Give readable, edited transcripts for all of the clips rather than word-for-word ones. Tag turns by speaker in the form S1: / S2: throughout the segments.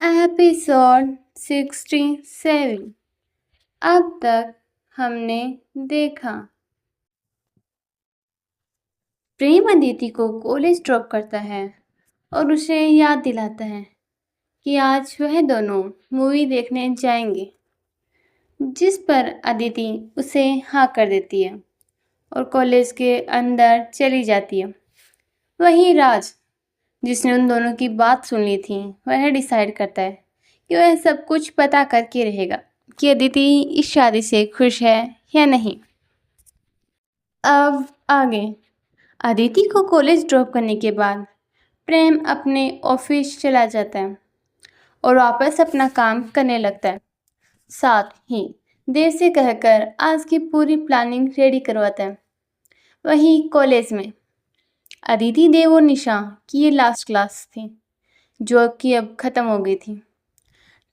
S1: Episode 67। अब तक हमने देखा प्रेम अदिति को कॉलेज ड्रॉप करता है और उसे याद दिलाता है कि आज वह दोनों मूवी देखने जाएंगे, जिस पर अदिति उसे हाँ कर देती है और कॉलेज के अंदर चली जाती है। वहीं राज, जिसने उन दोनों की बात सुन ली थी, वह डिसाइड करता है कि वह सब कुछ पता करके रहेगा कि अदिति इस शादी से खुश है या नहीं। अब आगे अदिति को कॉलेज ड्रॉप करने के बाद प्रेम अपने ऑफिस चला जाता है और वापस अपना काम करने लगता है। साथ ही देव से कहकर आज की पूरी प्लानिंग रेडी करवाता है। वहीं कॉलेज में अदिति, देव और निशा की ये लास्ट क्लास थी, जो कि अब ख़त्म हो गई थी।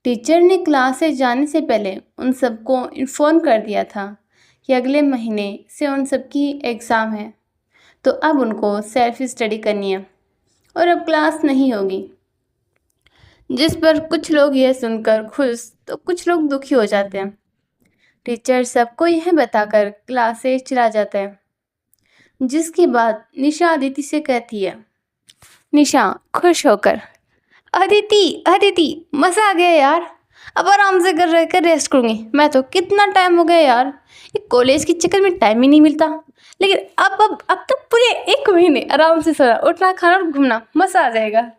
S1: टीचर ने क्लास से जाने से पहले उन सबको इन्फॉर्म कर दिया था कि अगले महीने से उन सबकी एग्ज़ाम है, तो अब उनको सेल्फ स्टडी करनी है और अब क्लास नहीं होगी। जिस पर कुछ लोग यह सुनकर खुश तो कुछ लोग दुखी हो जाते हैं। टीचर सबको यह बताकर क्लास से चला जाता है, जिसके बाद निशा अदिति से कहती है, निशा खुश होकर, अदिति अदिति मज़ा आ गया यार, अब आराम से घर रहकर रेस्ट करूँगी। मैं तो कितना टाइम हो गया यार, ये कॉलेज के चक्कर में टाइम ही नहीं मिलता, लेकिन अब तो पूरे 1 महीने आराम से सोना, उठना, खाना और घूमना, मज़ा आ जाएगा।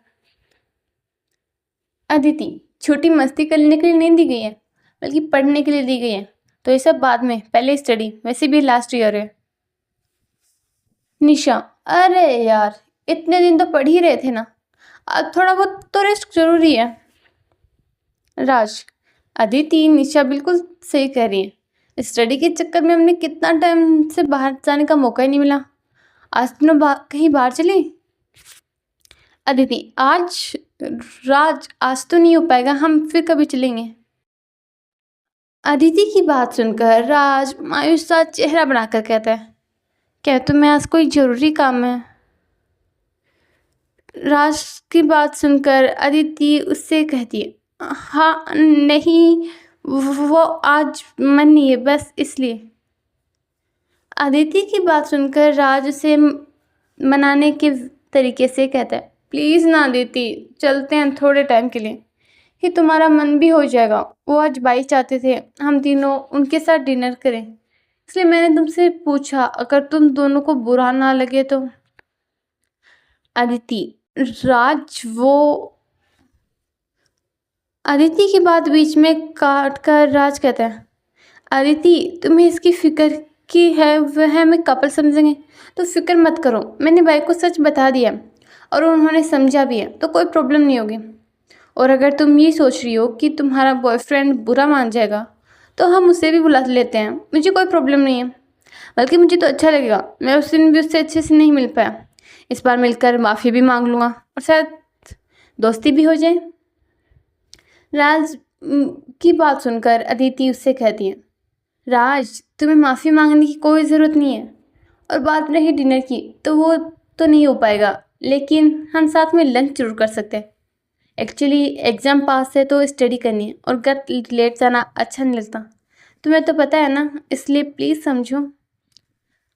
S1: अदिति, छोटी मस्ती करने के लिए नहीं दी गई है, बल्कि पढ़ने के लिए दी गई है, तो ये सब बाद में, पहले स्टडी, वैसे भी लास्ट ईयर है। निशा, अरे यार इतने दिन तो पढ़ ही रहे थे ना, अब थोड़ा बहुत तो रेस्ट जरूरी है। राज, अदिति, निशा बिल्कुल सही कह रही है, स्टडी के चक्कर में हमने कितना टाइम से बाहर जाने का मौका ही नहीं मिला। आज तुम कहीं बाहर चली? अदिति, आज तो नहीं हो पाएगा, हम फिर कभी चलेंगे। अदिति की बात सुनकर राज मायूस सा चेहरा बनाकर कहता है, क्या तुम्हें आज कोई ज़रूरी काम है? राज की बात सुनकर अदिति उससे कहती है, हाँ नहीं, वो आज मन नहीं है, बस इसलिए। अदिति की बात सुनकर राज उसे मनाने के तरीके से कहता है, प्लीज़ ना अदिति, चलते हैं थोड़े टाइम के लिए, कि तुम्हारा मन भी हो जाएगा। वो आज बाई चाहते थे हम तीनों उनके साथ डिनर करें, इसलिए मैंने तुमसे पूछा, अगर तुम दोनों को बुरा ना लगे तो। अदिति, अदिति की बात बीच में काट कर राज कहता है, अदिति तुम्हें इसकी फिक्र की है, वह हमें कपल समझेंगे, तो फिक्र मत करो, मैंने भाई को सच बता दिया और उन्होंने समझा भी है, तो कोई प्रॉब्लम नहीं होगी। और अगर तुम ये सोच रही हो कि तुम्हारा बॉयफ्रेंड बुरा मान जाएगा, तो हम उसे भी बुला लेते हैं, मुझे कोई प्रॉब्लम नहीं है, बल्कि मुझे तो अच्छा लगेगा। मैं उस दिन भी उससे अच्छे से नहीं मिल पाया, इस बार मिलकर माफ़ी भी मांग लूँगा और शायद दोस्ती भी हो जाए। राज की बात सुनकर अदिति उससे कहती है, राज तुम्हें माफ़ी मांगने की कोई ज़रूरत नहीं है, और बात रही डिनर की, तो वो तो नहीं हो पाएगा, लेकिन हम साथ में लंच जरूर कर सकते हैं। एक्चुअली एग्ज़ाम पास है तो स्टडी करनी है, और घर लेट जाना अच्छा नहीं लगता, तुम्हें तो पता है ना, इसलिए प्लीज़ समझो।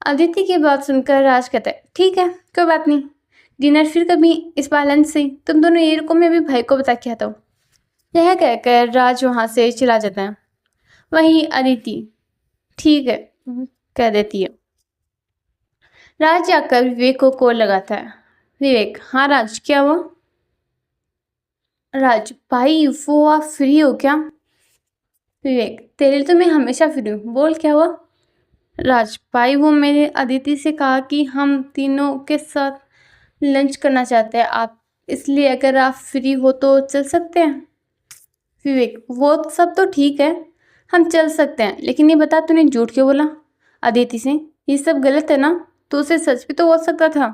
S1: अदिति की बात सुनकर राज कहता है, ठीक है कोई बात नहीं, डिनर फिर कभी, इस बार लंच से तुम दोनों ये रुको, मैं अभी भाई को बता के आता हूँ। यह कहकर राज वहाँ से चला जाता है। वहीं अदिति ठीक है कह देती है। राज जाकर विवेक को कॉल लगाता है। विवेक, हाँ राज क्या हुआ? राज, भाई वो आप फ्री हो क्या? विवेक, तेरे लिए तो मैं हमेशा फ्री हूँ, बोल क्या हुआ? राज, भाई वो मैंने अदिति से कहा कि हम तीनों के साथ लंच करना चाहते हैं आप, इसलिए अगर आप फ्री हो तो चल सकते हैं। विवेक, वो सब तो ठीक है, हम चल सकते हैं, लेकिन ये बता तूने झूठ क्यों बोला अदिति से? ये सब गलत है ना, तो उसे सच भी तो हो सकता था।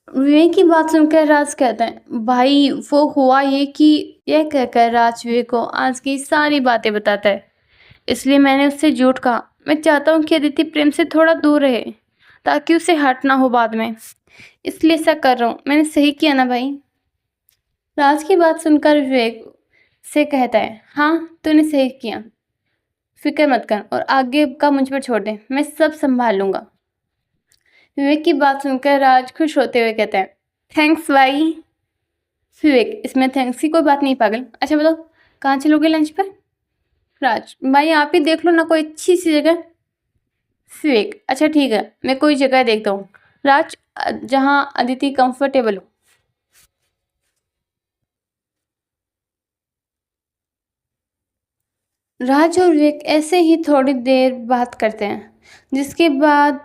S1: विवेक की बात सुनकर राज कहता है, भाई वो हुआ ये कि, यह कहकर राज विवेक को आज की सारी बातें बताता है। इसलिए मैंने उससे झूठ कहा, मैं चाहता हूँ कि अदिति प्रेम से थोड़ा दूर रहे, ताकि उसे हर्ट ना हो बाद में, इसलिए ऐसा कर रहा हूँ। मैंने सही किया ना भाई? राज की बात सुनकर विवेक से कहता है, हाँ तूने सही किया, फिक्र मत कर और आगे का मुझ पर छोड़ दे, मैं सब संभाल लूंगा। विवेक की बात सुनकर राज खुश होते हुए कहता है, थैंक्स भाई। विवेक, इसमें थैंक्स की कोई बात नहीं पागल। अच्छा बताओ, कहाँ चलोगे लंच पर? राज, भाई आप ही देख लो ना कोई अच्छी सी जगह। विवेक, अच्छा ठीक है, मैं कोई जगह देखता हूँ। राज, जहाँ अदिति कंफर्टेबल हो। राज और विवेक ऐसे ही थोड़ी देर बात करते हैं, जिसके बाद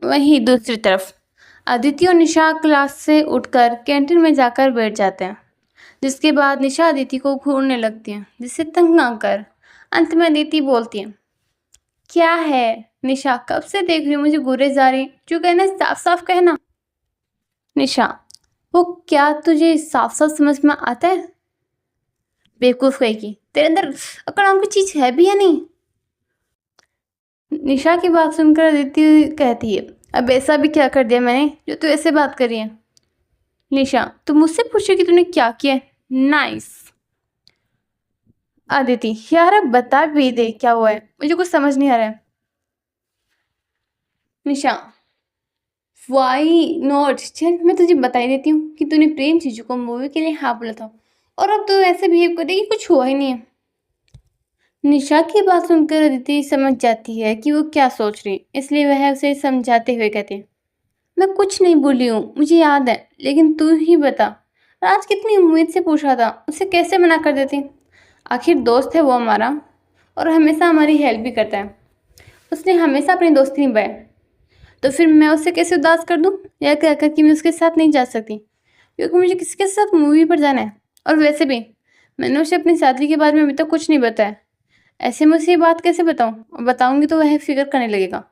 S1: वहीं दूसरी तरफ अदिति और निशा क्लास से उठकर कैंटीन में जाकर बैठ जाते हैं, जिसके बाद निशा अदिति को घूरने लगती है, जिससे तंग आकर अंत में अदिति बोलती है, क्या है निशा, कब से देख रही हूँ मुझे घूरे जा रही, जो कहना है साफ साफ कहना। निशा, वो क्या तुझे साफ साफ समझ में आता है? बेवकूफ कहेगी, तेरे अंदर अकड़ नाम की चीज है भी या नहीं? निशा की बात सुनकर अदिति कहती है, अब ऐसा भी क्या कर दिया मैंने जो तू ऐसे बात कर रही है? निशा, तू मुझसे पूछे कि तूने क्या किया? नाइस। अदिति, यार अब बता भी दे क्या हुआ है, मुझे कुछ समझ नहीं आ रहा है। निशा, वाई नॉट, चल मैं तुझे बता ही देती हूँ कि तूने प्रेम चीजू को मूवी के लिए हाँ बोला था, और अब तू ऐसे बिहेव कर देगी, कुछ हुआ ही नहीं है। निशा की बात सुनकर अदिति समझ जाती है कि वो क्या सोच रही है, इसलिए वह उसे समझाते हुए कहती है, मैं कुछ नहीं बोली हूँ, मुझे याद है, लेकिन तू ही बता, राज कितनी उम्मीद से पूछा था, उसे कैसे मना कर देती? आखिर दोस्त है वो हमारा, और हमेशा हमारी हेल्प भी करता है, उसने हमेशा अपनी दोस्ती निभाई, तो फिर मैं उसे कैसे उदास कर दूँ या कहकर कि मैं उसके साथ नहीं जा सकती क्योंकि मुझे किसी के साथ मूवी पर जाना है। और वैसे भी मैंने उसे अपनी शादी के बारे में अभी तक कुछ नहीं बताया, ऐसे में उसे ये बात कैसे बताऊँ, और बताऊँगी तो वह फिक्र करने लगेगा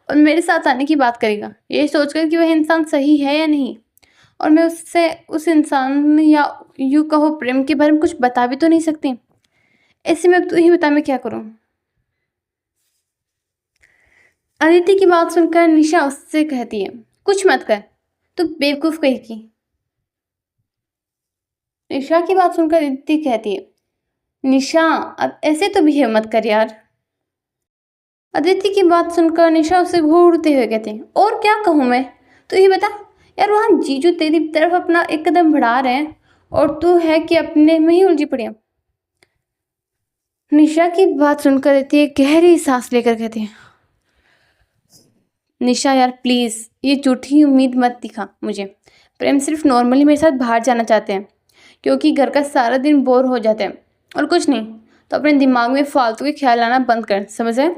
S1: और मेरे साथ आने की बात करेगा, ये सोचकर कि वह इंसान सही है या नहीं, और मैं उससे उस इंसान या यूँ कहो प्रेम के बारे में कुछ बता भी तो नहीं सकती। ऐसे में अब तू ही बता मैं क्या करूँ? अदिति की बात सुनकर निशा उससे कहती है, कुछ मत कर, तू बेवकूफ कहेगी। निशा की बात सुनकर अदिति कहती है, निशा अब ऐसे तो बिहेव मत कर यार। अदिति की बात सुनकर निशा उसे घूरते हुए कहती है, और क्या कहूँ मैं, तू ही बता। यार वहाँ जीजू तेरी तरफ अपना एक कदम बढ़ा रहे हैं और तू है कि अपने में ही उलझी पड़ी है। निशा की बात सुनकर अदिति गहरी सांस लेकर कहती है, निशा यार प्लीज़ ये झूठी उम्मीद मत दिखा मुझे, प्रेम सिर्फ नॉर्मली मेरे साथ बाहर जाना चाहते हैं क्योंकि घर का सारा दिन बोर हो जाते हैं और कुछ नहीं, तो अपने दिमाग में फालतू के ख्याल आना बंद कर, समझ है?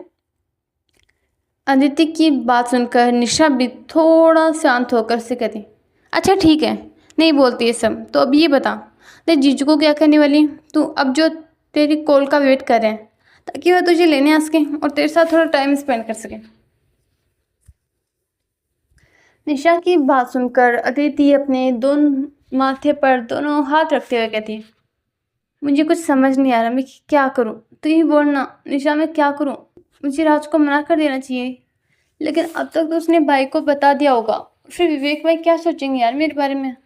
S1: अदिति की बात सुनकर निशा भी थोड़ा शांत होकर से कहती, अच्छा ठीक है, नहीं बोलती ये सब, तो अब ये बता तेरे जीजू को क्या करने वाली तू, अब जो तेरी कॉल का वेट कर रहे हैं ताकि वह तुझे लेने आ सके और तेरे साथ थोड़ा टाइम स्पेंड कर सके। निशा की बात सुनकर अदिति अपने दोनों माथे पर दोनों हाथ रखते हुए कहती है, मुझे कुछ समझ नहीं आ रहा, मैं क्या करूं, तू ही बोलना निशा, मैं क्या करूं? मुझे राज को मना कर देना चाहिए, लेकिन अब तक तो उसने भाई को बता दिया होगा, फिर विवेक भाई क्या सोचेंगे यार मेरे बारे में?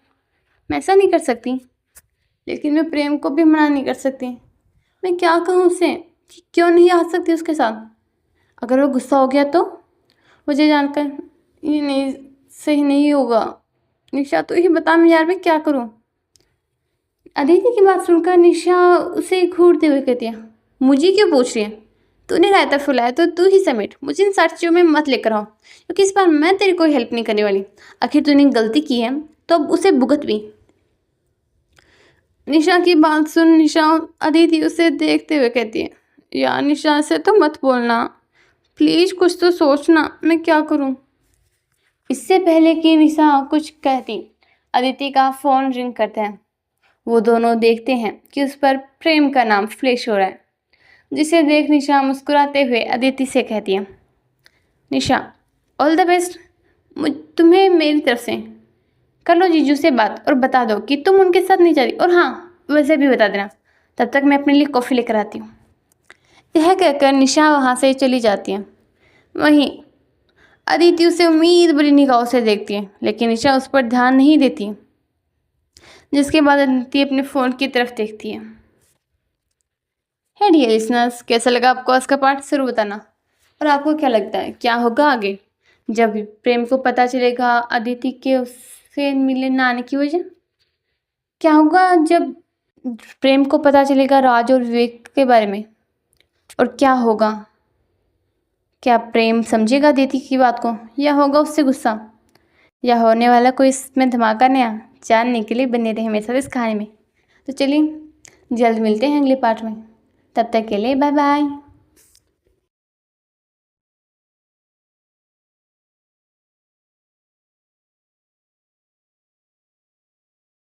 S1: मैं ऐसा नहीं कर सकती, लेकिन मैं प्रेम को भी मना नहीं कर सकती। मैं क्या कहूँ उसे कि क्यों नहीं आ सकती उसके साथ? अगर वो गुस्सा हो गया तो मुझे जानकर ये नहीं सही नहीं होगा। निशा तू ही बता मैं यार मैं क्या करूं? अदिति की बात सुनकर निशा उसे घूरते हुए कहती है, मुझे क्यों पूछ रही है? तूने रायता फुलाया तो तू ही समेट, मुझे इन सारी चीज़ों में मत लेकर आओ क्योंकि इस बार मैं तेरी कोई हेल्प नहीं करने वाली। आखिर तूने गलती की है तो अब उसे भुगत भी। निशा की बात सुन निशा अदिति उसे देखते हुए कहती है, यार निशा से तो मत बोलना प्लीज़, कुछ तो सोचना, मैं क्या करूं? इससे पहले कि निशा कुछ कहती, अदिति का फ़ोन रिंग करता है। वो दोनों देखते हैं कि उस पर प्रेम का नाम फ्लैश हो रहा है, जिसे देख निशा मुस्कुराते हुए अदिति से कहती है, निशा ऑल द बेस्ट, तुम्हें मेरी तरफ से। कर लो जीजू से बात और बता दो कि तुम उनके साथ नहीं जाती, और हाँ वैसे भी बता देना, तब तक मैं अपने लिए कॉफ़ी लेकर आती हूँ। यह कहकर निशा वहाँ से चली जाती है। वहीं अदिति उसे उम्मीद भरी निगाहों से देखती है, लेकिन निशा उस पर ध्यान नहीं देती। जिसके बाद अदिति अपने फ़ोन की तरफ देखती है। है डियर लिसनर्स, कैसा लगा आपको आज का पार्ट ज़रूर बताना। और आपको क्या लगता है क्या होगा आगे, जब प्रेम को पता चलेगा अदिति के उससे मिलने ना आने की वजह? क्या होगा जब प्रेम को पता चलेगा राज और विवेक के बारे में? और क्या होगा, क्या प्रेम समझेगा अदिति की बात को या होगा उससे गुस्सा? या होने वाला कोई इसमें धमाका नया? जानने के लिए बने रहे हमेशा इस कहानी में। तो चलिए जल्द मिलते हैं अगले पार्ट में, तब तक के लिए बाय बाय।